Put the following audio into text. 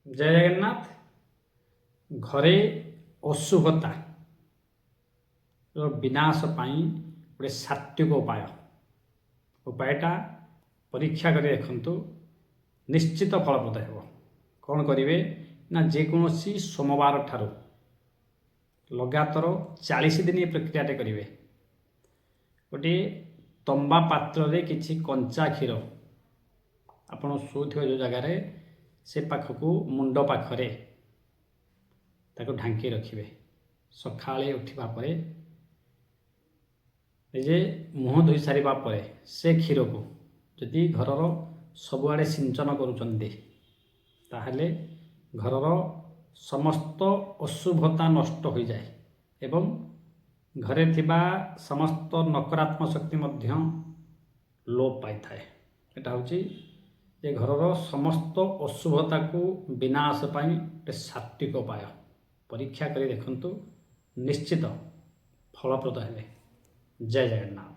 ଜୟ ଜଗନ୍ନାଥ। ଘରେ ଅଶୁଭତା ବିନାଶ ପାଇଁ ଗୋଟେ ସାତ୍ତ୍ୱିକ ଉପାୟଟା ପରୀକ୍ଷା କରି ଦେଖନ୍ତୁ, ନିଶ୍ଚିତ ଫଳପ୍ରଦ ହେବ। କ'ଣ କରିବେ ନା, ଯେକୌଣସି ସୋମବାର ଠାରୁ ଲଗାତାର 40 ଦିନ ଏ ପ୍ରକ୍ରିୟାଟେ କରିବେ। ଗୋଟିଏ ତମ୍ବା ପାତ୍ରରେ କିଛି କଞ୍ଚା କ୍ଷୀର ଆପଣ ଶୋଉଥିବା ଯେଉଁ ଜାଗାରେ ସେ ପାଖକୁ ମୁଣ୍ଡ ପାଖରେ ତାକୁ ଢାଙ୍କି ରଖିବେ। ସକାଳେ ଉଠିବା ପରେ ନିଜେ ମୁହଁ ଧୋଇ ସାରିବା ପରେ ସେ କ୍ଷୀରକୁ ଯଦି ଘରର ସବୁଆଡ଼େ ସିଞ୍ଚନ କରୁଛନ୍ତି, ତାହେଲେ ଘରର ସମସ୍ତ ଅଶୁଭତା ନଷ୍ଟ ହୋଇଯାଏ ଏବଂ ଘରେ ଥିବା ସମସ୍ତ ନକାରାତ୍ମକ ଶକ୍ତି ମଧ୍ୟ ଲୋପ ପାଇଥାଏ। ଏଟା ହେଉଛି ଯେ ଘରର ସମସ୍ତ ଅଶୁଭତାକୁ ବିନାଶ ପାଇଁ ଗୋଟେ ସାତ୍ତ୍ୱିକ ଉପାୟ। ପରୀକ୍ଷା କରି ଦେଖନ୍ତୁ, ନିଶ୍ଚିତ ଫଳପ୍ରଦ ହେବେ। ଜୟ ଜଗନ୍ନାଥ।